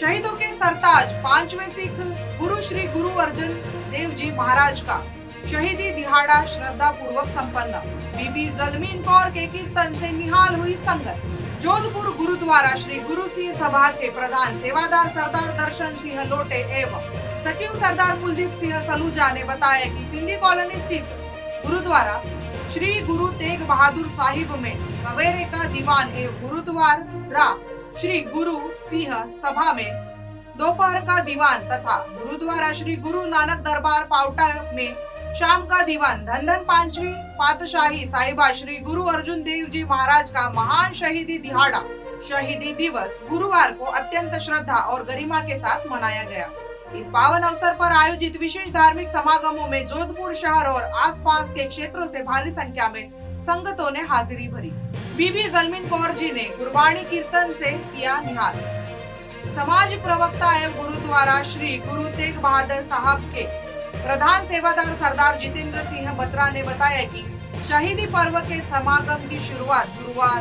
शहीदों के सरताज 5वें सिख गुरु श्री गुरु अर्जन देव जी महाराज का शहीदी दिहाड़ा श्रद्धा पूर्वक संपन्न। बीबी जलमीन कौर के कीर्तन से निहाल हुई संगत। जोधपुर गुरुद्वारा श्री गुरु सिंह सभा के प्रधान सेवादार सरदार दर्शन सिंह लोटे एवं सचिव सरदार कुलदीप सिंह सलूजा ने बताया कि सिंधी कॉलोनी स्थित गुरुद्वारा श्री गुरु तेग बहादुर साहिब में सवेरे का दीवान एवं गुरुद्वारा श्री गुरु सिंह सभा में दोपहर का दीवान तथा गुरुद्वारा श्री गुरु नानक दरबार पावटा में शाम का दीवान धन 5वीं पातशाही साहिबा श्री गुरु अर्जुन देव जी महाराज का महान शहीदी दिहाड़ा शहीदी दिवस गुरुवार को अत्यंत श्रद्धा और गरिमा के साथ मनाया गया। इस पावन अवसर पर आयोजित विशेष धार्मिक समागमों में जोधपुर शहर और आसपास के क्षेत्रों से भारी संख्या में संगतों ने हाजिरी भरी। बीबी जलमीन कौर जी ने गुरबाणी कीर्तन से किया निहाल। समाज प्रवक्ता एवं गुरुद्वारा श्री गुरु तेग बहादुर साहब के प्रधान सेवादार सरदार जितेंद्र सिंह बत्रा ने बताया कि शहीदी पर्व के समागम की शुरुआत गुरुवार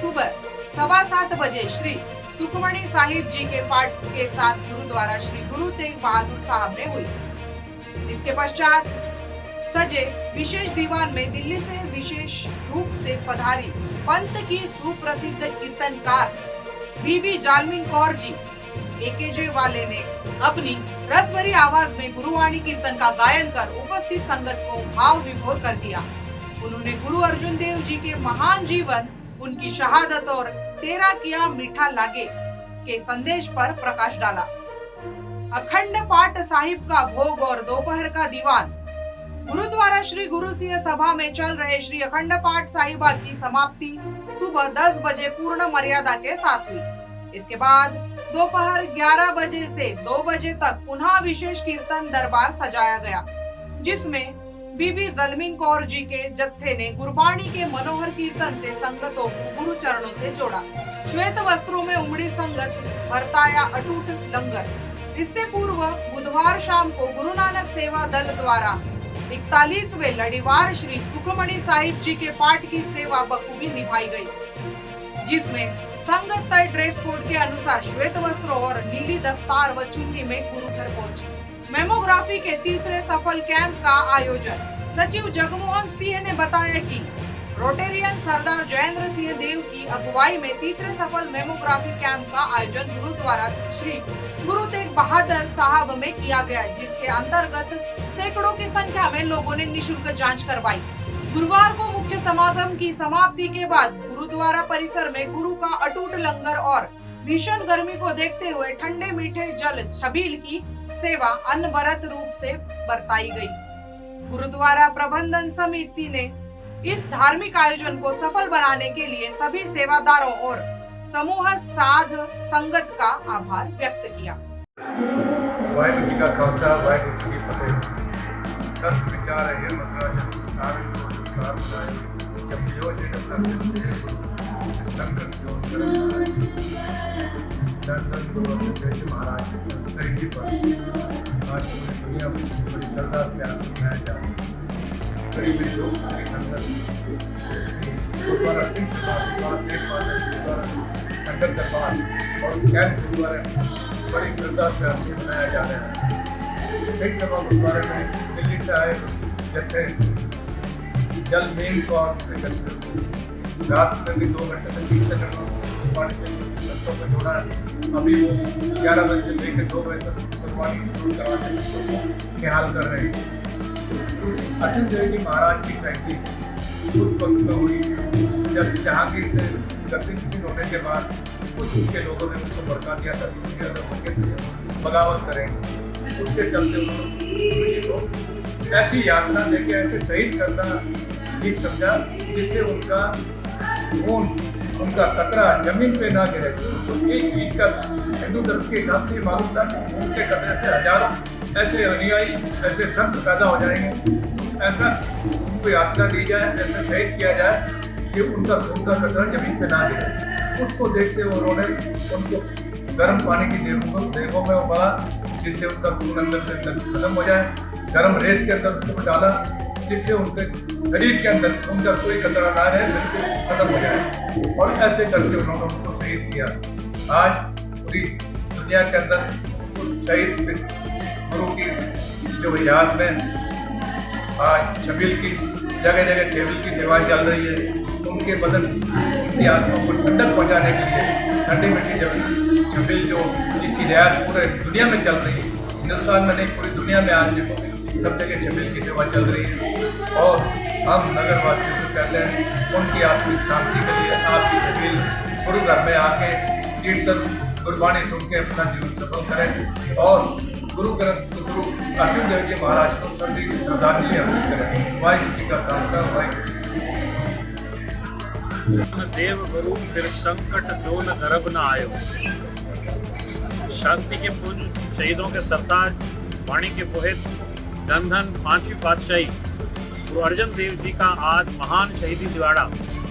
सुबह 7:15 बजे श्री सुखमणी साहिब जी के पाठ के साथ गुरुद्वारा श्री गुरु तेग बहादुर साहब में हुई। इसके पश्चात सजे विशेष दीवान में दिल्ली से विशेष रूप से पधारी पंथ की सुप्रसिद्ध कीर्तनकार बीबी जलमीन कौर जी एकेजे वाले ने अपनी रसभरी आवाज में गुरुवाणी कीर्तन का गायन कर उपस्थित संगत को भाव विभोर कर दिया। उन्होंने गुरु अर्जुन देव जी के महान जीवन, उनकी शहादत और तेरा किया मीठा लागे के संदेश पर प्रकाश डाला। अखंड पाठ साहिब का भोग और दोपहर का दीवान गुरुद्वारा श्री गुरु सिंह सभा में चल रहे श्री अखंड पाठ साहिबा की समाप्ति सुबह 10 बजे पूर्ण मर्यादा के साथ हुई। इसके बाद दोपहर 11 बजे से 2 बजे तक पुनः विशेष कीर्तन दरबार सजाया गया, जिसमें बीबी जलमीन कौर जी के जत्थे ने गुरबाणी के मनोहर कीर्तन से संगतों को गुरु चरणों से जोड़ा। श्वेत वस्त्रों में उमड़ी संगत बरताया अटूट लंगर। इससे पूर्व बुधवार शाम को गुरु नानक सेवा दल द्वारा 41वें लड़ीवार श्री सुखमणी साहिब जी के पाठ की सेवा बखूबी निभाई गई, जिसमें संगत तय ड्रेस कोड के अनुसार श्वेत वस्त्रों और नीली दस्तार व चुन्नी में गुरु घर पहुंची। मेमोग्राफी के तीसरे सफल कैंप का आयोजन सचिव जगमोहन सिंह ने बताया कि रोटेरियन सरदार जयेंद्र सिंह देव की अगुवाई में तीसरे सफल मेमोग्राफी कैंप का आयोजन गुरुद्वारा श्री गुरु तेग बहादुर साहब में किया गया, जिसके अंतर्गत सैकड़ों की संख्या में लोगों ने निःशुल्क जांच करवाई। गुरुवार को मुख्य समागम की समाप्ति के बाद गुरुद्वारा परिसर में गुरु का अटूट लंगर और भीषण गर्मी को देखते हुए ठंडे मीठे जल छबील की सेवा अनवरत रूप से बरताई गई। गुरुद्वारा प्रबंधन समिति ने इस धार्मिक आयोजन को सफल बनाने के लिए सभी सेवादारों और समूह साध संगत का आभार व्यक्त किया। वाहिगुरू जी का खालसा, वाहिगुरू जी की फतेह। सत विचार है मतलब जब जो संगत महाराज शहीदी पर आज पूरी दुनिया में बड़ी श्रद्धा प्यार से मनाया जा रहा है। करीब लोग संगत गुरुद्वारा सिंह सभा संगत दरबार और कैंप गुरुद्वारा बड़ी श्रद्धा प्यार से मनाया जा रहा है। सिंह सभा गुरुद्वारे में दिल्ली से आए जत्थे जलमीन कौर के चलते रात में भी 2 घंटे से 30 सेकंड गुरबाणी से संतों को जोड़ा है। अभी वो 11 बजे से लेकर 2 बजे तक गुरबाणी शुरू करवाने संतों को निहाल कर रहे हैं। अर्जुन देव जी महाराज की शहीदी उस वक्त में हुई जब जहांगीर ने गद्दी होने के बाद कुछ उनके लोगों ने उसको भड़का दिया था कि बगावत करेंगे। उसके चलते उन्होंने ऐसी यातना देके ऐसे शहीद करना ठीक समझा जिससे उनका खून, उनका कतरा जमीन पे ना गिरे। तो एक चीज का हिंदू धर्म के हिसाब से मालूम था कि उनके कतरे से हजारों ऐसे अनुयायी, ऐसे संत पैदा हो जाएंगे। ऐसा उनको यात्रा दी जाए, ऐसा शहीद किया जाए कि उनका खून का कतरा जमीन पे ना गिरे। उसको देखते हुए उन्होंने उनको गर्म पानी की देगों में उबाला, जिससे उनका खून अंदर से अंदर खत्म हो जाए। गर्म रेत के अंदर उसको डाला, जिससे उनके शरीर के अंदर उनका कोई कतरा ना रहे, बिल्कुल खत्म हो जाए। और ऐसे करके उन्होंने उनको शहीद किया। आज पूरी दुनिया के अंदर उस शहीद गुरु की जो याद में आज छबील की जगह जगह टेबल की सेवाएं चल रही है। उनके बदन उनकी आत्मा को ठंडक पहुंचाने के लिए ठंडी मिट्टी छबील जो जिसकी रियायत पूरे दुनिया में चल रही है, हिंदुस्तान में नहीं पूरी दुनिया में आज देखो सब जगह छबील की सेवा चल रही है। और हम नगरवासियों को कहते हैं उनकी आत्मिक शांति के लिए आपकी छबील गुरु घर में आके कीर्तन गुरबाणी सुन के अपना जीवन सफल करें और गुरु अर्जुन देव जी महाराज को श्रद्धांजलि अर्पित करें। वाहिगुरु जी का खालसा, वाहिगुरु देव गुरु फिर संकट जो न गर्भ न आयो। शांति के पुंज शहीदों के सरताज वाणी के पुहित धन धन पांचवी पातशाही गुरु अर्जन देव जी का आज महान शहीदी दिहाड़ा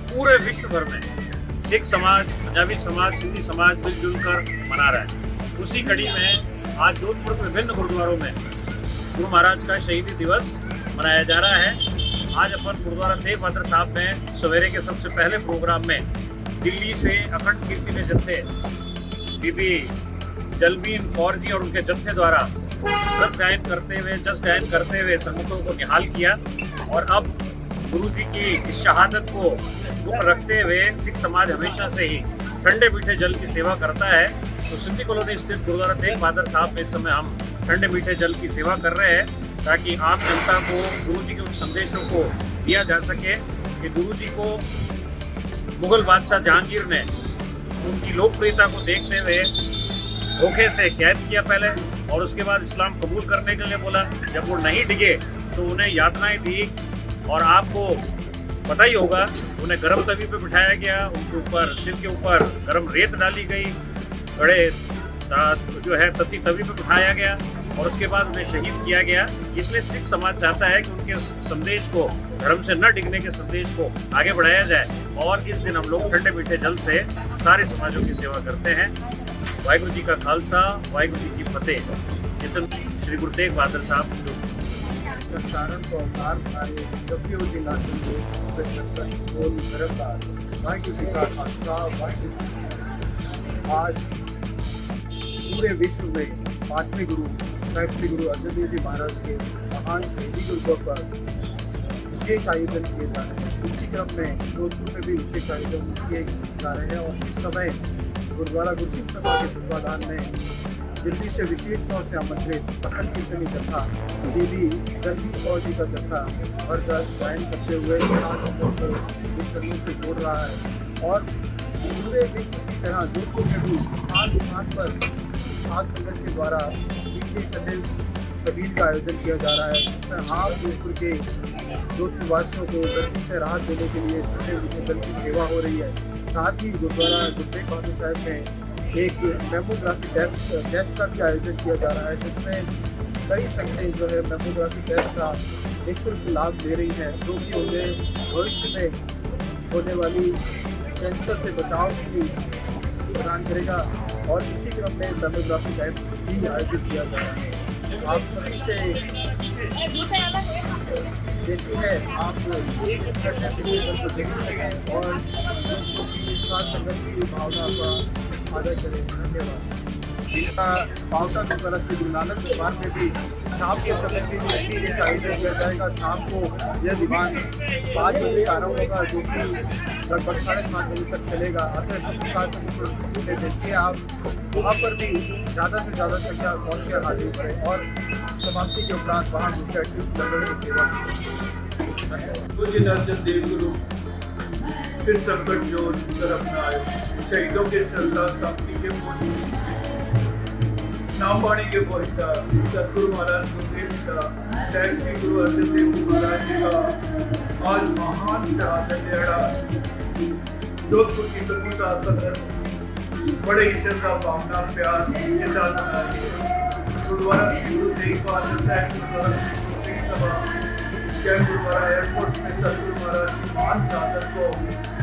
पूरे विश्व भर में सिख समाज, पंजाबी समाज, सिंधी समाज मिलजुल कर मना रहा है। उसी कड़ी में आज जोधपुर के विभिन्न गुरुद्वारों में गुरु महाराज का शहीदी दिवस मनाया जा रहा है। आज अपन गुरुद्वारा तेग बहादुर साहब में सवेरे के सबसे पहले प्रोग्राम में दिल्ली से अखंड कीर्ति के जत्थे बीबी जलमीन कौर जी और उनके जत्थे द्वारा जस गायन करते हुए संगतों को निहाल किया। और अब गुरु जी की इस शहादत को मुख्य रखते हुए सिख समाज हमेशा से ही ठंडे मीठे जल की सेवा करता है। तो सिंधी कॉलोनी स्थित गुरुद्वारा तेग बहादुर साहब में इस समय हम ठंडे मीठे जल की सेवा कर रहे हैं ताकि आम जनता को गुरु जी के उन संदेशों को दिया जा सके कि गुरु जी को मुगल बादशाह जहांगीर ने उनकी लोकप्रियता को देखते हुए धोखे से कैद किया पहले और उसके बाद इस्लाम कबूल करने के लिए बोला। जब वो नहीं डिगे तो उन्हें यातनाएं दी और आपको पता ही होगा उन्हें गर्म तवी पे बिठाया गया, उनके ऊपर सिर के ऊपर गर्म रेत डाली गई, बड़े जो है तती तवी पे बिठाया गया और उसके बाद उन्हें शहीद किया गया। इसलिए सिख समाज चाहता है कि उनके संदेश को, धर्म से न डिगने के संदेश को आगे बढ़ाया जाए और इस दिन हम लोग ठंडे मीठे जल से सारे समाजों की सेवा करते हैं। वाहिगुरु जी का खालसा, वाहिगुरु जी की फतेह। जितन श्री गुरु तेग बहादुर साहब जो संसारण को अवतार बनाए कपियों की नाचन को संकट बोल गिरफ्तार। वाहिगुरु जी का खालसा, वाहिगुरु जी। आज पूरे विश्व में पांचवें गुरु साहिब श्री गुरु अर्जन देव जी महाराज के महान शहीदी गुरुद्वार पर विशेष आयोजन किए जा रहे हैं। इसी क्रम में जोधपुर में भी विशेष आयोजन किए जा रहे हैं और इस समय गुरुद्वारा गुरसिंह सभा के तत्वाधान में दिल्ली से विशेष तौर से आमंत्रित अखंड कीर्तनी जत्था देवी जलमीन कौर जी का जत्था और गायन करते हुए चरणों से जोड़ रहा है। और पूरे विश्व की तरह जोधपुर में भी स्थान स्थान पर साध संगत के द्वारा सबील का आयोजन किया जा रहा है, जिसमें हम जोधपुर के जोधपुर वासियों को गर्मी से राहत देने के लिए ठंडे मीठे जल की सेवा हो रही है। साथ ही गुरुद्वारा गुरु तेग बहादुर साहब में एक मेमोग्राफी टेस्ट का भी आयोजन किया जा रहा है, जिसमें कई संस्थाएं जो है मेमोग्राफी टेस्ट का निःशुल्क लाभ दे रही हैं, जो कि उन्हें भविष्य में होने वाली कैंसर से बचाव की प्रदान करेगा। और इसी क्रम में मेमोग्राफी टेस्ट भी आयोजित किया जा रहा है। आप सभी से देखते हैं आप एक को जरूर सकें और साथ संगत की भावना का आदर करें। धन्यवाद। पावटा गुरुद्वारा श्री गुरु नानक दरबार में भी शाम के समय के लिए एक आयोजन किया जाएगा। शाम को यह दीवान 5 बजे से आरम्भ होगा, जो कि लगभग 7:30 बजे तक चलेगा। अतः सभी साथ से देखिए आप वहाँ पर भी ज़्यादा से ज़्यादा संख्या पहुँच कर हाजिर करें और समाप्ति के उपरांत वहाँ मुख्य लंगर की सेवा पूज्य अर्जन देव गुरु फिर संकट जो तरफ न आए। शहीदों के सरदार शांति के पुंज नामवाणी के पहुंचता सतगुरु महाराज गुरुदेव का साहिब श्री गुरु अर्जन देव जी महाराज जी का आज महान शहादत दिहाड़ा जोधपुर की समूह संगत बड़े ही श्रद्धा भावना प्यार के साथ मनाई है। गुरुद्वारा श्री गुरु तेग बहादुर साहब, गुरुद्वारा श्री गुरसिंह सभा, जैन गुरुद्वारा एयरफोर्स में सतगुरु महाराज की महान शहादत को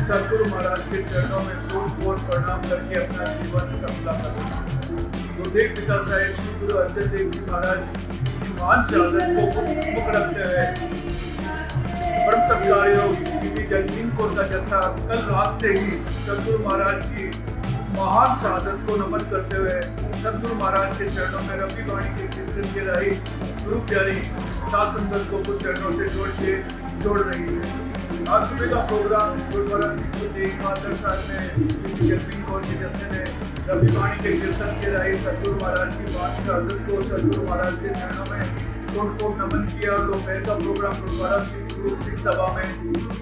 सतगुरु महाराज के चरणों में टूट प्रणाम करके अपना जीवन सफला कर गुरुदेव पिता साहिब श्री गुरु अर्जन देव जी महाराज की महान शहादत को मुख रखते हुए परम सत्कार्य बीबी जलमीन कौर का जत्था कल रात से ही सतगुरु महाराज की महान शहादत को नमन करते हुए सतगुरु महाराज के चरणों में रबी वाणी के कीर्तन के रही गुरु प्यारी सात संगत को कुछ चरणों से जोड़ रही है। आज सुबह का प्रोग्राम गुरुद्वारा सिंह तेग बहादुर साहब में जगमीन कौर के जत्थे ने रबी वाणी के कीर्तन के रही सतगुरु महाराज की बात शहादत को सतगुरु महाराज के चरणों में कोट नमन किया। और दोपहर का प्रोग्राम गुरुद्वारा सिंह सभा में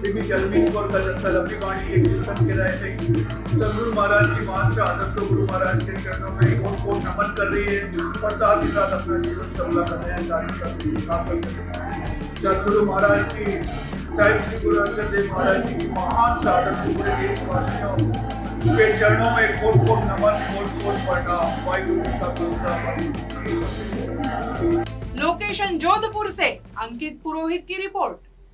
बीबी जलमीन कौर का जत्था रबी वाणी के कीर्तन के रहे थे। सतगुरु महाराज की मान शहादत को गुरु महाराज के चरणों में कोट नमन कर रही है और साथ ही साथ अपना जीवन सबला कर रहे हैं। सतगुरु महाराज की साहिब श्री गुरु अर्जन देव महाराज जी की महान शहादत पूरे देशवासियों के चरणों में कोट नमन कोट पढ़ना वाहिगुरु जी का खालसा। लोकेशन जोधपुर से अंकित पुरोहित की रिपोर्ट।